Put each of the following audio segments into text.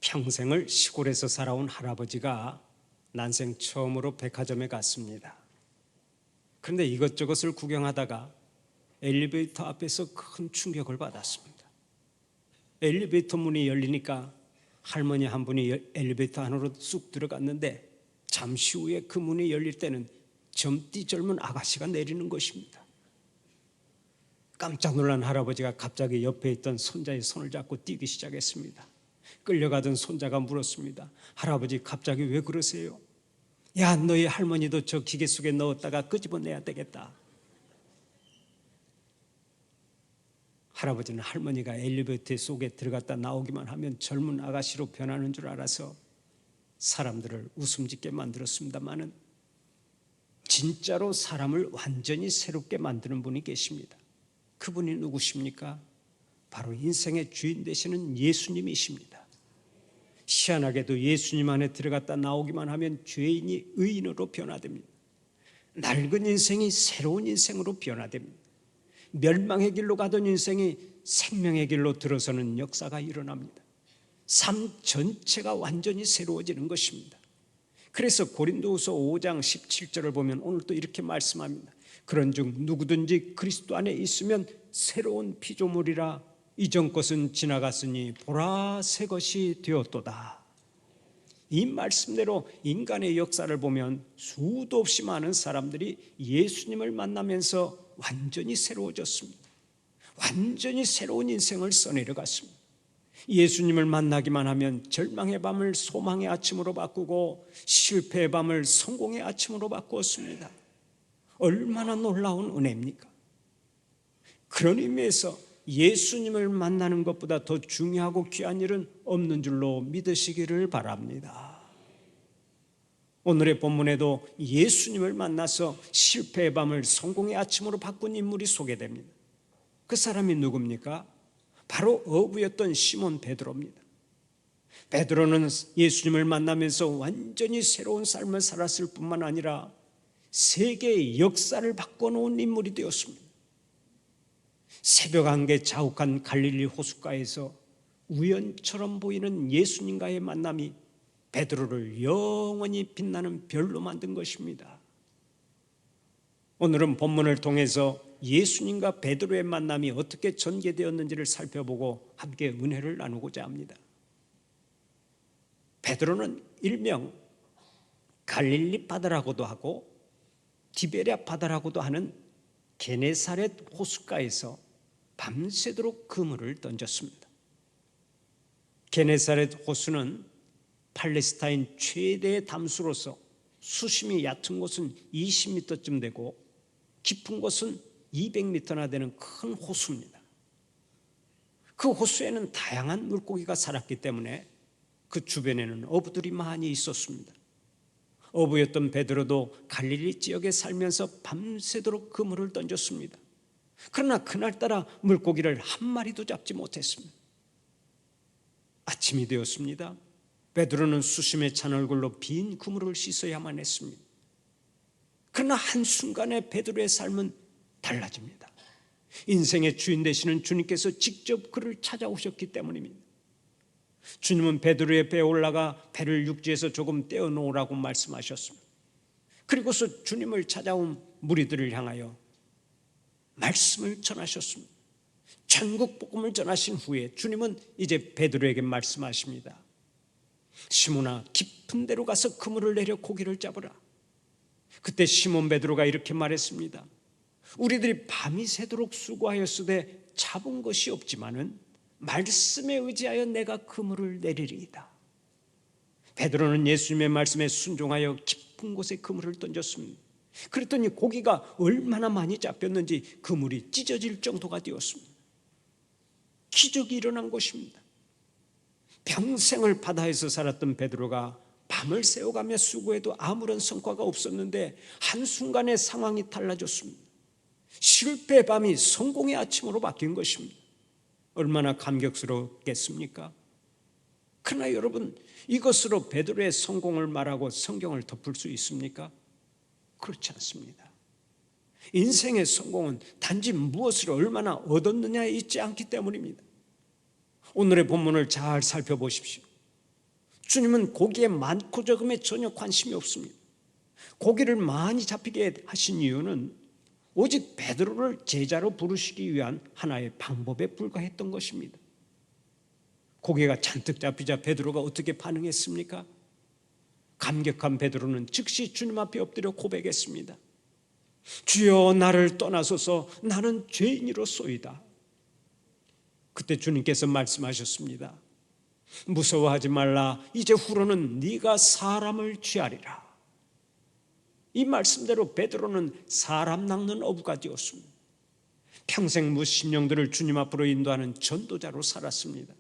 평생을 시골에서 살아온 할아버지가 난생 처음으로 백화점에 갔습니다. 그런데 이것저것을 구경하다가 엘리베이터 앞에서 큰 충격을 받았습니다. 엘리베이터 문이 열리니까 할머니 한 분이 엘리베이터 안으로 쑥 들어갔는데 잠시 후에 그 문이 열릴 때는 젊디 젊은 아가씨가 내리는 것입니다. 깜짝 놀란 할아버지가 갑자기 옆에 있던 손자의 손을 잡고 뛰기 시작했습니다. 끌려가던 손자가 물었습니다. 할아버지, 갑자기 왜 그러세요? 야, 너희 할머니도 저 기계 속에 넣었다가 끄집어내야 되겠다. 할아버지는 할머니가 엘리베이터 속에 들어갔다 나오기만 하면 젊은 아가씨로 변하는 줄 알아서 사람들을 웃음 짓게 만들었습니다마는 진짜로 사람을 완전히 새롭게 만드는 분이 계십니다. 그분이 누구십니까? 바로 인생의 주인 되시는 예수님이십니다. 희한하게도 예수님 안에 들어갔다 나오기만 하면 죄인이 의인으로 변화됩니다. 낡은 인생이 새로운 인생으로 변화됩니다. 멸망의 길로 가던 인생이 생명의 길로 들어서는 역사가 일어납니다. 삶 전체가 완전히 새로워지는 것입니다. 그래서 고린도후서 5장 17절을 보면 오늘 또 이렇게 말씀합니다. 그런즉 누구든지 그리스도 안에 있으면 새로운 피조물이라 이전 것은 지나갔으니 보라 새 것이 되었도다. 이 말씀대로 인간의 역사를 보면 수도 없이 많은 사람들이 예수님을 만나면서 완전히 새로워졌습니다. 완전히 새로운 인생을 써내려갔습니다. 예수님을 만나기만 하면 절망의 밤을 소망의 아침으로 바꾸고 실패의 밤을 성공의 아침으로 바꾸었습니다. 얼마나 놀라운 은혜입니까? 그런 의미에서 예수님을 만나는 것보다 더 중요하고 귀한 일은 없는 줄로 믿으시기를 바랍니다. 오늘의 본문에도 예수님을 만나서 실패의 밤을 성공의 아침으로 바꾼 인물이 소개됩니다. 그 사람이 누굽니까? 바로 어부였던 시몬 베드로입니다. 베드로는 예수님을 만나면서 완전히 새로운 삶을 살았을 뿐만 아니라 세계의 역사를 바꿔놓은 인물이 되었습니다. 새벽 안개 자욱한 갈릴리 호숫가에서 우연처럼 보이는 예수님과의 만남이 베드로를 영원히 빛나는 별로 만든 것입니다. 오늘은 본문을 통해서 예수님과 베드로의 만남이 어떻게 전개되었는지를 살펴보고 함께 은혜를 나누고자 합니다. 베드로는 일명 갈릴리 바다라고도 하고 디베랴 바다라고도 하는 게네사렛 호숫가에서 밤새도록 그물을 던졌습니다. 게네사렛 호수는 팔레스타인 최대의 담수로서 수심이 얕은 곳은 20m쯤 되고 깊은 곳은 200m나 되는 큰 호수입니다. 그 호수에는 다양한 물고기가 살았기 때문에 그 주변에는 어부들이 많이 있었습니다. 어부였던 베드로도 갈릴리 지역에 살면서 밤새도록 그물을 던졌습니다. 그러나 그날따라 물고기를 한 마리도 잡지 못했습니다. 아침이 되었습니다. 베드로는 수심에 찬 얼굴로 빈 그물을 씻어야만 했습니다. 그러나 한순간에 베드로의 삶은 달라집니다. 인생의 주인 되시는 주님께서 직접 그를 찾아오셨기 때문입니다. 주님은 베드로의 배에 올라가 배를 육지에서 조금 떼어놓으라고 말씀하셨습니다. 그리고서 주님을 찾아온 무리들을 향하여 말씀을 전하셨습니다. 전국 복음을 전하신 후에 주님은 이제 베드로에게 말씀하십니다. 시몬아, 깊은 데로 가서 그물을 내려 고기를 잡으라. 그때 시몬 베드로가 이렇게 말했습니다. 우리들이 밤이 새도록 수고하였으되 잡은 것이 없지만은 말씀에 의지하여 내가 그물을 내리리이다. 베드로는 예수님의 말씀에 순종하여 깊은 곳에 그물을 던졌습니다. 그랬더니 고기가 얼마나 많이 잡혔는지 그물이 찢어질 정도가 되었습니다. 기적이 일어난 것입니다. 평생을 바다에서 살았던 베드로가 밤을 새워가며 수고해도 아무런 성과가 없었는데 한순간에 상황이 달라졌습니다. 실패의 밤이 성공의 아침으로 바뀐 것입니다. 얼마나 감격스럽겠습니까? 그러나 여러분, 이것으로 베드로의 성공을 말하고 성경을 덮을 수 있습니까? 그렇지 않습니다. 인생의 성공은 단지 무엇을 얼마나 얻었느냐에 있지 않기 때문입니다. 오늘의 본문을 잘 살펴보십시오. 주님은 고기의 많고 적음에 전혀 관심이 없습니다. 고기를 많이 잡히게 하신 이유는 오직 베드로를 제자로 부르시기 위한 하나의 방법에 불과했던 것입니다. 고기가 잔뜩 잡히자 베드로가 어떻게 반응했습니까? 감격한 베드로는 즉시 주님 앞에 엎드려 고백했습니다. 주여, 나를 떠나소서, 나는 죄인이로소이다. 그때 주님께서 말씀하셨습니다. 무서워하지 말라, 이제 후로는 네가 사람을 취하리라. 이 말씀대로 베드로는 사람 낚는 어부가 되었습니다. 평생 무신령들을 주님 앞으로 인도하는 전도자로 살았습니다.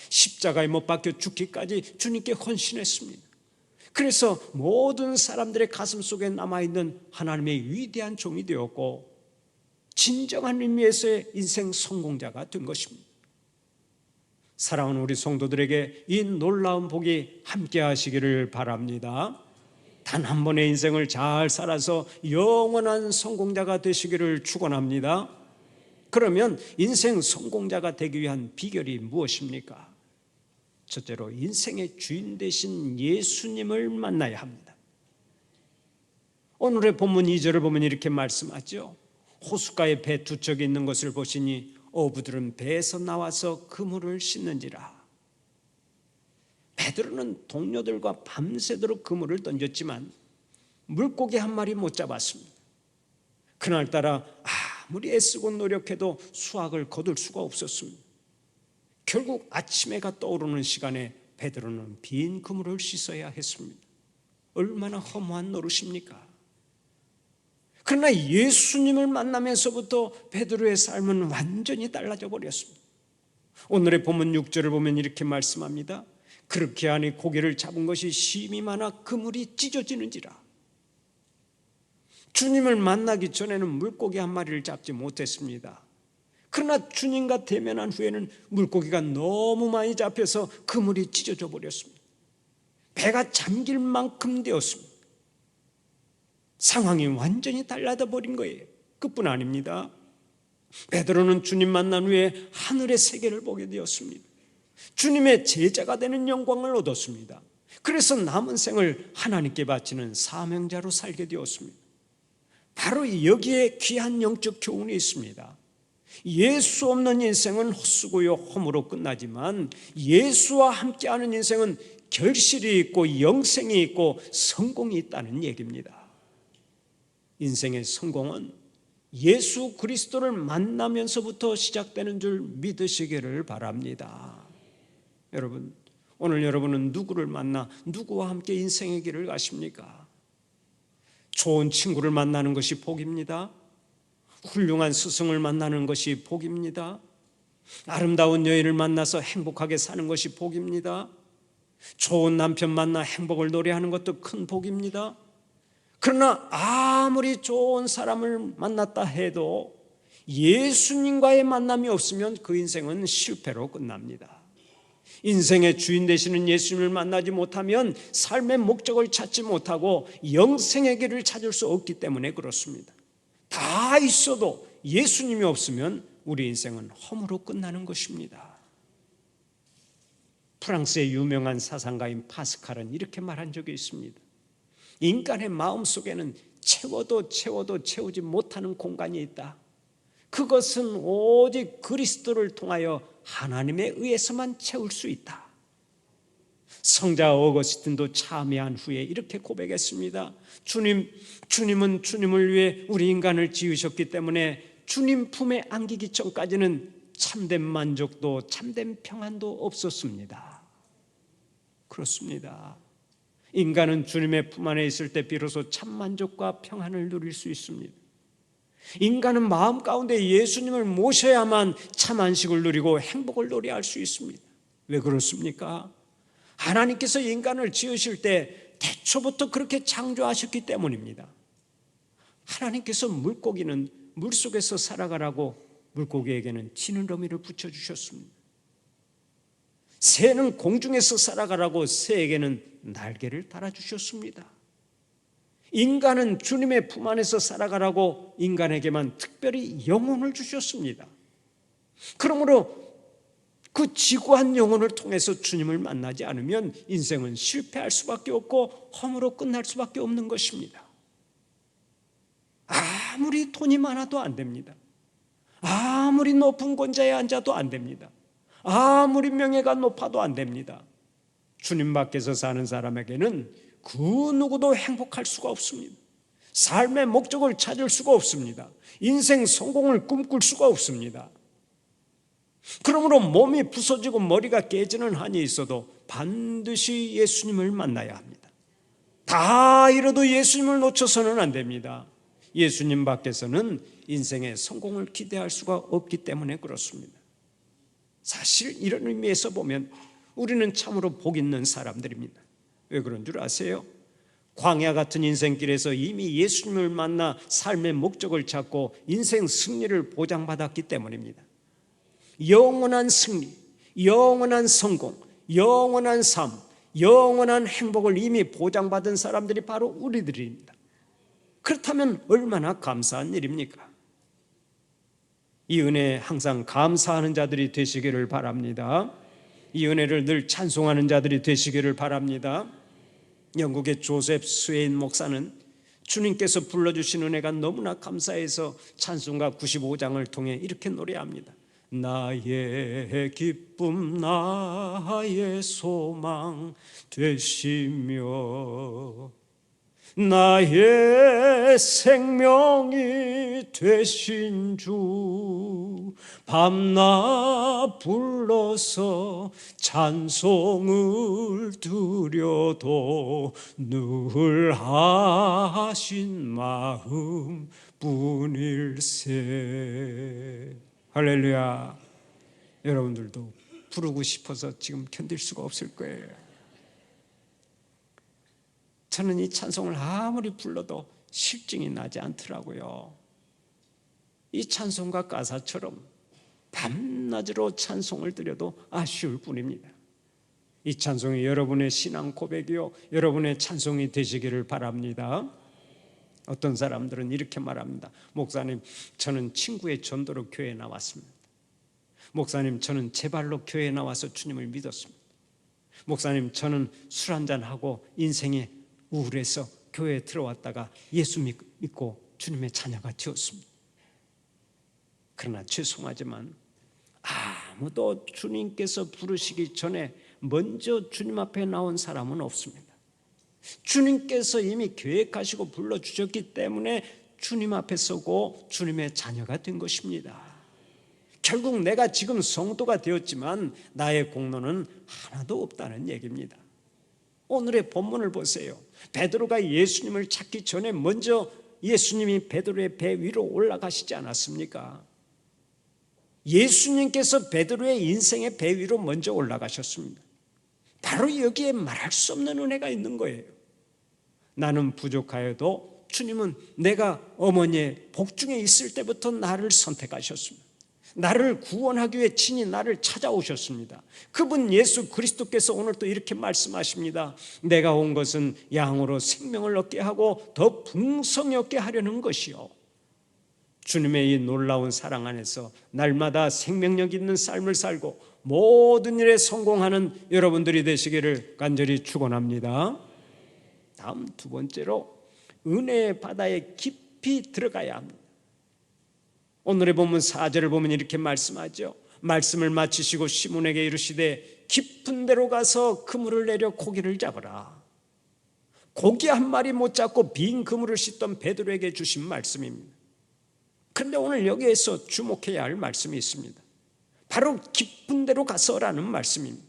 십자가에 못 박혀 죽기까지 주님께 헌신했습니다. 그래서 모든 사람들의 가슴 속에 남아있는 하나님의 위대한 종이 되었고 진정한 의미에서의 인생 성공자가 된 것입니다. 사랑하는 우리 성도들에게 이 놀라운 복이 함께 하시기를 바랍니다. 단 한 번의 인생을 잘 살아서 영원한 성공자가 되시기를 축원합니다. 그러면 인생 성공자가 되기 위한 비결이 무엇입니까? 첫째로 인생의 주인 되신 예수님을 만나야 합니다. 오늘의 본문 2절을 보면 이렇게 말씀하죠. 호숫가에 배 두 척이 있는 것을 보시니 어부들은 배에서 나와서 그물을 씻는지라. 베드로는 동료들과 밤새도록 그물을 던졌지만 물고기 한 마리 못 잡았습니다. 그날따라 아무리 애쓰고 노력해도 수확을 거둘 수가 없었습니다. 결국 아침 해가 떠오르는 시간에 베드로는 빈 그물을 씻어야 했습니다. 얼마나 허무한 노릇입니까? 그러나 예수님을 만나면서부터 베드로의 삶은 완전히 달라져 버렸습니다. 오늘의 본문 6절을 보면 이렇게 말씀합니다. 그렇게 하니 고기를 잡은 것이 심이 많아 그물이 찢어지는지라. 주님을 만나기 전에는 물고기 한 마리를 잡지 못했습니다. 그러나 주님과 대면한 후에는 물고기가 너무 많이 잡혀서 그물이 찢어져 버렸습니다. 배가 잠길 만큼 되었습니다. 상황이 완전히 달라져 버린 거예요. 그뿐 아닙니다. 베드로는 주님 만난 후에 하늘의 세계를 보게 되었습니다. 주님의 제자가 되는 영광을 얻었습니다. 그래서 남은 생을 하나님께 바치는 사명자로 살게 되었습니다. 바로 여기에 귀한 영적 교훈이 있습니다. 예수 없는 인생은 헛수고요 험으로 끝나지만 예수와 함께하는 인생은 결실이 있고 영생이 있고 성공이 있다는 얘기입니다. 인생의 성공은 예수 그리스도를 만나면서부터 시작되는 줄 믿으시기를 바랍니다. 여러분, 오늘 여러분은 누구를 만나 누구와 함께 인생의 길을 가십니까? 좋은 친구를 만나는 것이 복입니다. 훌륭한 스승을 만나는 것이 복입니다. 아름다운 여인을 만나서 행복하게 사는 것이 복입니다. 좋은 남편 만나 행복을 노래하는 것도 큰 복입니다. 그러나 아무리 좋은 사람을 만났다 해도 예수님과의 만남이 없으면 그 인생은 실패로 끝납니다. 인생의 주인 되시는 예수님을 만나지 못하면 삶의 목적을 찾지 못하고 영생의 길을 찾을 수 없기 때문에 그렇습니다. 다 있어도 예수님이 없으면 우리 인생은 험으로 끝나는 것입니다. 프랑스의 유명한 사상가인 파스칼은 이렇게 말한 적이 있습니다. 인간의 마음속에는 채워도 채우지 못하는 공간이 있다. 그것은 오직 그리스도를 통하여 하나님에 의해서만 채울 수 있다. 성자 어거스틴도 참여한 후에 이렇게 고백했습니다. 주님은 주님을 위해 우리 인간을 지으셨기 때문에 주님 품에 안기기 전까지는 참된 만족도 참된 평안도 없었습니다. 그렇습니다. 인간은 주님의 품 안에 있을 때 비로소 참 만족과 평안을 누릴 수 있습니다. 인간은 마음 가운데 예수님을 모셔야만 참 안식을 누리고 행복을 노래할 수 있습니다. 왜 그렇습니까? 하나님께서 인간을 지으실 때 태초부터 그렇게 창조하셨기 때문입니다. 하나님께서 물고기는 물속에서 살아가라고 물고기에게는 지느러미를 붙여주셨습니다. 새는 공중에서 살아가라고 새에게는 날개를 달아주셨습니다. 인간은 주님의 품 안에서 살아가라고 인간에게만 특별히 영혼을 주셨습니다. 그러므로 그 지구한 영혼을 통해서 주님을 만나지 않으면 인생은 실패할 수밖에 없고 허무로 끝날 수밖에 없는 것입니다. 아무리 돈이 많아도 안 됩니다. 아무리 높은 권좌에 앉아도 안 됩니다. 아무리 명예가 높아도 안 됩니다. 주님 밖에서 사는 사람에게는 그 누구도 행복할 수가 없습니다. 삶의 목적을 찾을 수가 없습니다. 인생 성공을 꿈꿀 수가 없습니다. 그러므로 몸이 부서지고 머리가 깨지는 한이 있어도 반드시 예수님을 만나야 합니다. 다 이뤄도 예수님을 놓쳐서는 안 됩니다. 예수님 밖에서는 인생의 성공을 기대할 수가 없기 때문에 그렇습니다. 사실 이런 의미에서 보면 우리는 참으로 복 있는 사람들입니다. 왜 그런 줄 아세요? 광야 같은 인생길에서 이미 예수님을 만나 삶의 목적을 찾고 인생 승리를 보장받았기 때문입니다. 영원한 승리, 영원한 성공, 영원한 삶, 영원한 행복을 이미 보장받은 사람들이 바로 우리들입니다. 그렇다면 얼마나 감사한 일입니까? 이 은혜에 항상 감사하는 자들이 되시기를 바랍니다. 이 은혜를 늘 찬송하는 자들이 되시기를 바랍니다. 영국의 조셉 스웨인 목사는 주님께서 불러주신 은혜가 너무나 감사해서 찬송가 95장을 통해 이렇게 노래합니다. 나의 기쁨 나의 소망 되시며 나의 생명이 되신 주 밤낮 불러서 찬송을 드려도 늘 하신 마음 뿐일세. 할렐루야. 여러분들도 부르고 싶어서 지금 견딜 수가 없을 거예요. 저는 이 찬송을 아무리 불러도 실증이 나지 않더라고요. 이 찬송가 가사처럼 밤낮으로 찬송을 드려도 아쉬울 뿐입니다. 이 찬송이 여러분의 신앙 고백이요 여러분의 찬송이 되시기를 바랍니다. 어떤 사람들은 이렇게 말합니다. 목사님, 저는 친구의 전도로 교회에 나왔습니다. 목사님, 저는 제 발로 교회에 나와서 주님을 믿었습니다. 목사님, 저는 술 한잔하고 인생에 우울해서 교회에 들어왔다가 예수 믿고 주님의 자녀가 되었습니다. 그러나 죄송하지만 아무도 주님께서 부르시기 전에 먼저 주님 앞에 나온 사람은 없습니다. 주님께서 이미 계획하시고 불러주셨기 때문에 주님 앞에 서고 주님의 자녀가 된 것입니다. 결국 내가 지금 성도가 되었지만 나의 공로는 하나도 없다는 얘기입니다. 오늘의 본문을 보세요. 베드로가 예수님을 찾기 전에 먼저 예수님이 베드로의 배 위로 올라가시지 않았습니까? 예수님께서 베드로의 인생의 배 위로 먼저 올라가셨습니다. 바로 여기에 말할 수 없는 은혜가 있는 거예요. 나는 부족하여도 주님은 내가 어머니의 복중에 있을 때부터 나를 선택하셨습니다. 나를 구원하기 위해 친히 나를 찾아오셨습니다. 그분 예수 그리스도께서 오늘 또 이렇게 말씀하십니다. 내가 온 것은 양으로 생명을 얻게 하고 더 풍성히 얻게 하려는 것이요. 주님의 이 놀라운 사랑 안에서 날마다 생명력 있는 삶을 살고 모든 일에 성공하는 여러분들이 되시기를 간절히 축원합니다. 다음 두 번째로 은혜의 바다에 깊이 들어가야 합니다. 오늘의 본문 4절을 보면 이렇게 말씀하죠. 말씀을 마치시고 시몬에게 이르시되 깊은 데로 가서 그물을 내려 고기를 잡으라. 고기 한 마리 못 잡고 빈 그물을 씻던 베드로에게 주신 말씀입니다. 그런데 오늘 여기에서 주목해야 할 말씀이 있습니다. 바로 깊은 데로 가서라는 말씀입니다.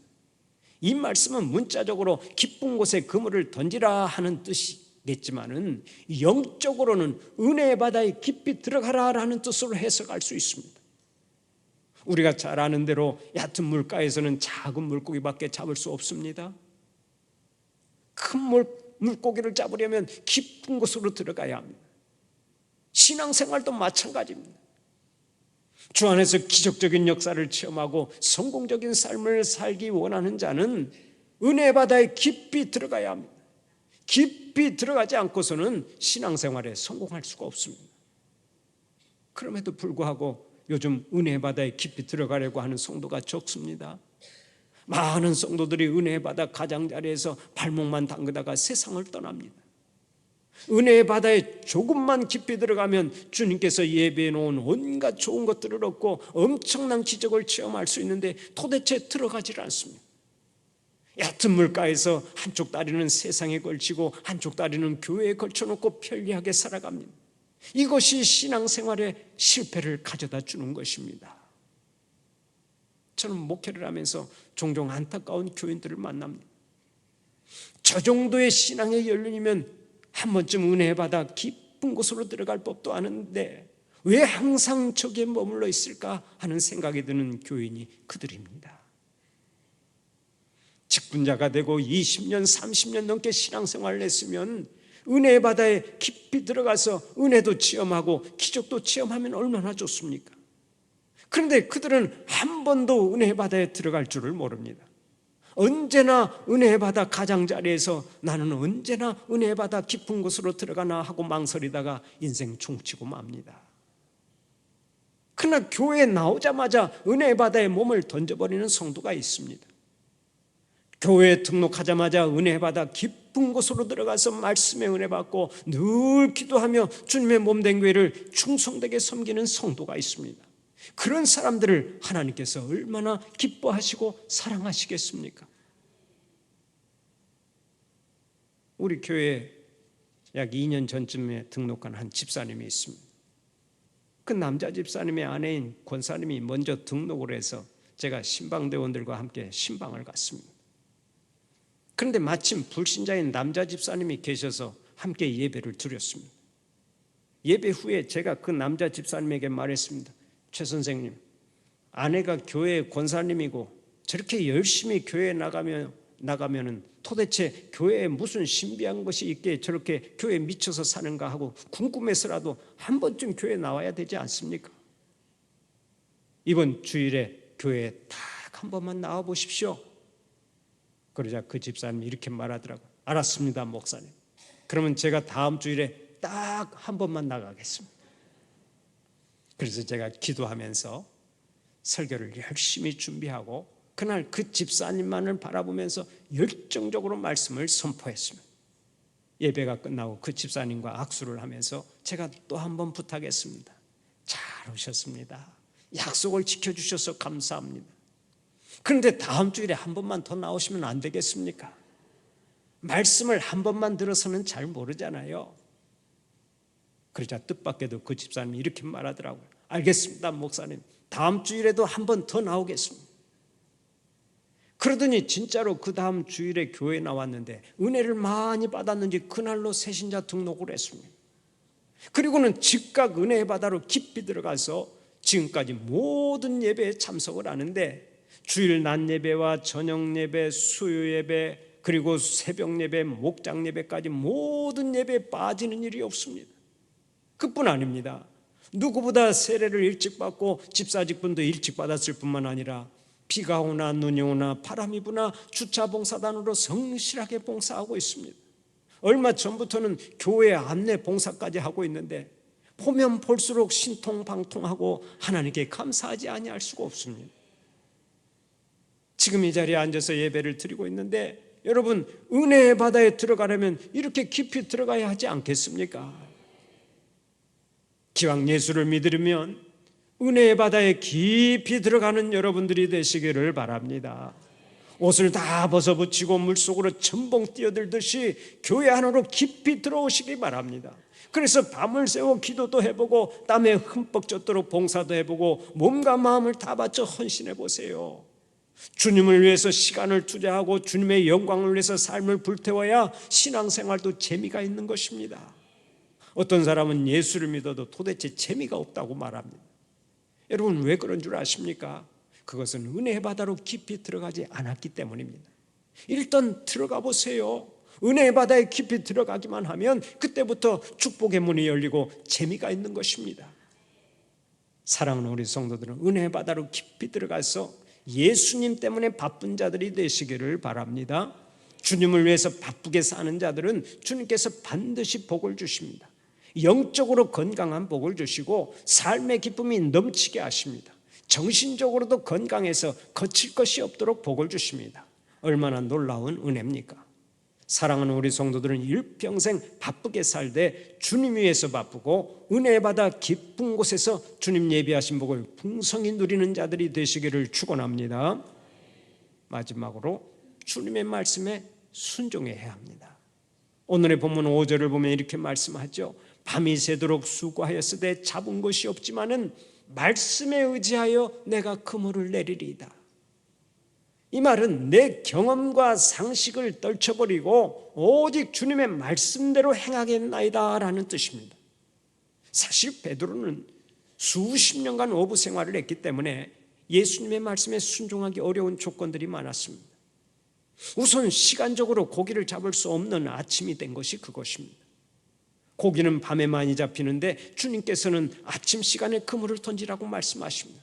이 말씀은 문자적으로 깊은 곳에 그물을 던지라 하는 뜻이겠지만은 영적으로는 은혜의 바다에 깊이 들어가라라는 뜻으로 해석할 수 있습니다. 우리가 잘 아는 대로 얕은 물가에서는 작은 물고기밖에 잡을 수 없습니다. 큰 물고기를 잡으려면 깊은 곳으로 들어가야 합니다. 신앙생활도 마찬가지입니다. 주 안에서 기적적인 역사를 체험하고 성공적인 삶을 살기 원하는 자는 은혜 바다에 깊이 들어가야 합니다. 깊이 들어가지 않고서는 신앙생활에 성공할 수가 없습니다. 그럼에도 불구하고 요즘 은혜의 바다에 깊이 들어가려고 하는 성도가 적습니다. 많은 성도들이 은혜의 바다 가장자리에서 발목만 담그다가 세상을 떠납니다. 은혜의 바다에 조금만 깊이 들어가면 주님께서 예배해 놓은 온갖 좋은 것들을 얻고 엄청난 기적을 체험할 수 있는데 도대체 들어가질 않습니다. 얕은 물가에서 한쪽 다리는 세상에 걸치고 한쪽 다리는 교회에 걸쳐놓고 편리하게 살아갑니다. 이것이 신앙생활의 실패를 가져다 주는 것입니다. 저는 목회를 하면서 종종 안타까운 교인들을 만납니다. 저 정도의 신앙의 연륜이면 한 번쯤 은혜의 바다 깊은 곳으로 들어갈 법도 아는데 왜 항상 저기에 머물러 있을까 하는 생각이 드는 교인이 그들입니다. 직분자가 되고 20년, 30년 넘게 신앙생활을 했으면 은혜의 바다에 깊이 들어가서 은혜도 체험하고 기적도 체험하면 얼마나 좋습니까? 그런데 그들은 한 번도 은혜의 바다에 들어갈 줄을 모릅니다. 언제나 은혜의 바다 가장자리에서 나는 언제나 은혜의 바다 깊은 곳으로 들어가나 하고 망설이다가 인생 종치고 맙니다. 그러나 교회에 나오자마자 은혜의 바다에 몸을 던져버리는 성도가 있습니다. 교회에 등록하자마자 은혜의 바다 깊은 곳으로 들어가서 말씀의 은혜 받고 늘 기도하며 주님의 몸된 교회를 충성되게 섬기는 성도가 있습니다. 그런 사람들을 하나님께서 얼마나 기뻐하시고 사랑하시겠습니까? 우리 교회에 약 2년 전쯤에 등록한 한 집사님이 있습니다. 그 남자 집사님의 아내인 권사님이 먼저 등록을 해서 제가 신방대원들과 함께 신방을 갔습니다. 그런데 마침 불신자인 남자 집사님이 계셔서 함께 예배를 드렸습니다. 예배 후에 제가 그 남자 집사님에게 말했습니다. 최 선생님, 아내가 교회 권사님이고 저렇게 열심히 교회에 나가면은 도대체 교회에 무슨 신비한 것이 있기에 저렇게 교회에 미쳐서 사는가 하고 궁금해서라도 한 번쯤 교회에 나와야 되지 않습니까? 이번 주일에 교회에 딱 한 번만 나와 보십시오. 그러자 그 집사님이 이렇게 말하더라고요. 알았습니다, 목사님. 그러면 제가 다음 주일에 딱 한 번만 나가겠습니다. 그래서 제가 기도하면서 설교를 열심히 준비하고 그날 그 집사님만을 바라보면서 열정적으로 말씀을 선포했습니다. 예배가 끝나고 그 집사님과 악수를 하면서 제가 또 한 번 부탁했습니다. 잘 오셨습니다. 약속을 지켜주셔서 감사합니다. 그런데 다음 주일에 한 번만 더 나오시면 안 되겠습니까? 말씀을 한 번만 들어서는 잘 모르잖아요. 그러자 뜻밖에도 그 집사님이 이렇게 말하더라고요. 알겠습니다, 목사님. 다음 주일에도 한 번 더 나오겠습니다. 그러더니 진짜로 그 다음 주일에 교회에 나왔는데 은혜를 많이 받았는지 그날로 새신자 등록을 했습니다. 그리고는 즉각 은혜의 바다로 깊이 들어가서 지금까지 모든 예배에 참석을 하는데 주일 낮 예배와 저녁 예배, 수요 예배, 그리고 새벽 예배, 목장 예배까지 모든 예배에 빠지는 일이 없습니다. 그뿐 아닙니다. 누구보다 세례를 일찍 받고 집사직분도 일찍 받았을 뿐만 아니라 비가 오나 눈이 오나 바람이 부나 주차 봉사단으로 성실하게 봉사하고 있습니다. 얼마 전부터는 교회 안내 봉사까지 하고 있는데 보면 볼수록 신통방통하고 하나님께 감사하지 아니할 수가 없습니다. 지금 이 자리에 앉아서 예배를 드리고 있는데 여러분, 은혜의 바다에 들어가려면 이렇게 깊이 들어가야 하지 않겠습니까? 기왕 예수를 믿으려면 은혜의 바다에 깊이 들어가는 여러분들이 되시기를 바랍니다. 옷을 다 벗어붙이고 물속으로 첨벙 뛰어들듯이 교회 안으로 깊이 들어오시기 바랍니다. 그래서 밤을 새워 기도도 해보고 땀에 흠뻑 젖도록 봉사도 해보고 몸과 마음을 다 바쳐 헌신해 보세요. 주님을 위해서 시간을 투자하고 주님의 영광을 위해서 삶을 불태워야 신앙생활도 재미가 있는 것입니다. 어떤 사람은 예수를 믿어도 도대체 재미가 없다고 말합니다. 여러분, 왜 그런 줄 아십니까? 그것은 은혜의 바다로 깊이 들어가지 않았기 때문입니다. 일단 들어가 보세요. 은혜의 바다에 깊이 들어가기만 하면 그때부터 축복의 문이 열리고 재미가 있는 것입니다. 사랑하는 우리 성도들은 은혜의 바다로 깊이 들어가서 예수님 때문에 바쁜 자들이 되시기를 바랍니다. 주님을 위해서 바쁘게 사는 자들은 주님께서 반드시 복을 주십니다. 영적으로 건강한 복을 주시고 삶의 기쁨이 넘치게 하십니다. 정신적으로도 건강해서 거칠 것이 없도록 복을 주십니다. 얼마나 놀라운 은혜입니까? 사랑하는 우리 성도들은 일평생 바쁘게 살되 주님 위해서 바쁘고 은혜 받아 기쁜 곳에서 주님 예비하신 복을 풍성히 누리는 자들이 되시기를 축원합니다. 마지막으로 주님의 말씀에 순종해야 합니다. 오늘의 본문 5절을 보면 이렇게 말씀하죠. 밤이 새도록 수고하였으되 잡은 것이 없지만은 말씀에 의지하여 내가 그물을 내리리이다. 이 말은 내 경험과 상식을 떨쳐버리고 오직 주님의 말씀대로 행하겠나이다 라는 뜻입니다. 사실 베드로는 수십 년간 어부 생활을 했기 때문에 예수님의 말씀에 순종하기 어려운 조건들이 많았습니다. 우선 시간적으로 고기를 잡을 수 없는 아침이 된 것이 그것입니다. 고기는 밤에 많이 잡히는데 주님께서는 아침 시간에 그물을 던지라고 말씀하십니다.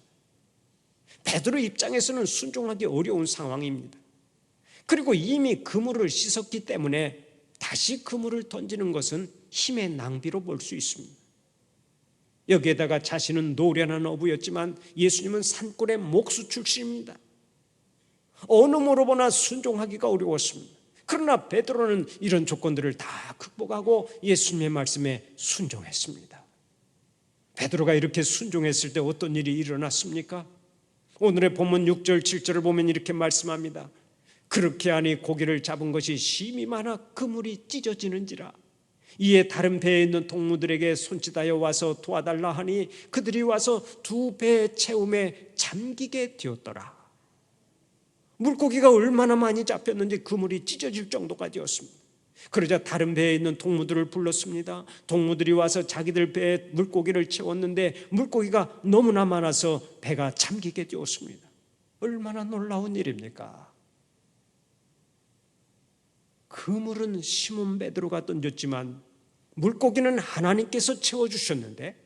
베드로 입장에서는 순종하기 어려운 상황입니다. 그리고 이미 그물을 씻었기 때문에 다시 그물을 던지는 것은 힘의 낭비로 볼 수 있습니다. 여기에다가 자신은 노련한 어부였지만 예수님은 산골의 목수 출신입니다. 어느 모로 순종하기가 어려웠습니다. 그러나 베드로는 이런 조건들을 다 극복하고 예수님의 말씀에 순종했습니다. 베드로가 이렇게 순종했을 때 어떤 일이 일어났습니까? 오늘의 본문 6절 7절을 보면 이렇게 말씀합니다. 그렇게 하니 고기를 잡은 것이 심히 많아 그물이 찢어지는지라. 이에 다른 배에 있는 동무들에게 손짓하여 와서 도와달라 하니 그들이 와서 두 배의 채움에 잠기게 되었더라. 물고기가 얼마나 많이 잡혔는지 그물이 찢어질 정도가 되었습니다. 그러자 다른 배에 있는 동무들을 불렀습니다. 동무들이 와서 자기들 배에 물고기를 채웠는데 물고기가 너무나 많아서 배가 잠기게 되었습니다. 얼마나 놀라운 일입니까? 그물은 시몬 베드로가 던졌지만 물고기는 하나님께서 채워주셨는데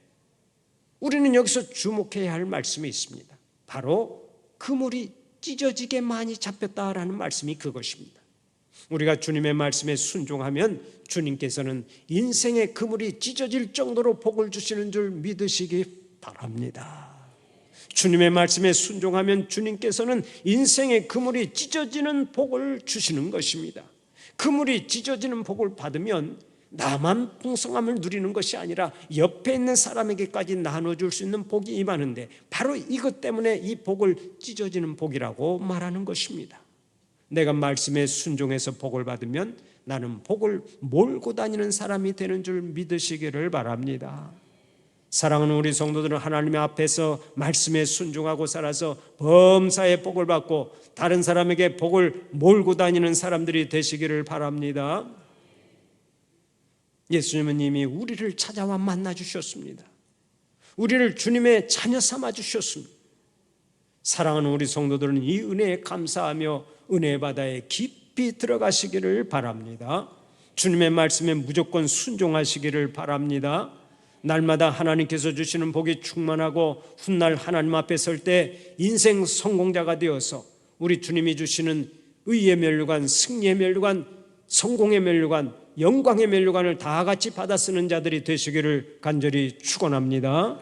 우리는 여기서 주목해야 할 말씀이 있습니다. 바로 그물이 찢어지게 많이 잡혔다라는 말씀이 그것입니다. 우리가 주님의 말씀에 순종하면 주님께서는 인생의 그물이 찢어질 정도로 복을 주시는 줄 믿으시기 바랍니다. 주님의 말씀에 순종하면 주님께서는 인생의 그물이 찢어지는 복을 주시는 것입니다. 그물이 찢어지는 복을 받으면 나만 풍성함을 누리는 것이 아니라 옆에 있는 사람에게까지 나눠줄 수 있는 복이 임하는데 바로 이것 때문에 이 복을 찢어지는 복이라고 말하는 것입니다. 내가 말씀에 순종해서 복을 받으면 나는 복을 몰고 다니는 사람이 되는 줄 믿으시기를 바랍니다. 사랑하는 우리 성도들은 하나님의 앞에서 말씀에 순종하고 살아서 범사의 복을 받고 다른 사람에게 복을 몰고 다니는 사람들이 되시기를 바랍니다. 예수님은 이미 우리를 찾아와 만나 주셨습니다. 우리를 주님의 자녀 삼아 주셨습니다. 사랑하는 우리 성도들은 이 은혜에 감사하며 은혜의 바다에 깊이 들어가시기를 바랍니다. 주님의 말씀에 무조건 순종하시기를 바랍니다. 날마다 하나님께서 주시는 복이 충만하고 훗날 하나님 앞에 설 때 인생 성공자가 되어서 우리 주님이 주시는 의의 면류관, 승리의 면류관, 성공의 면류관, 영광의 면류관을 다 같이 받아 쓰는 자들이 되시기를 간절히 축원합니다.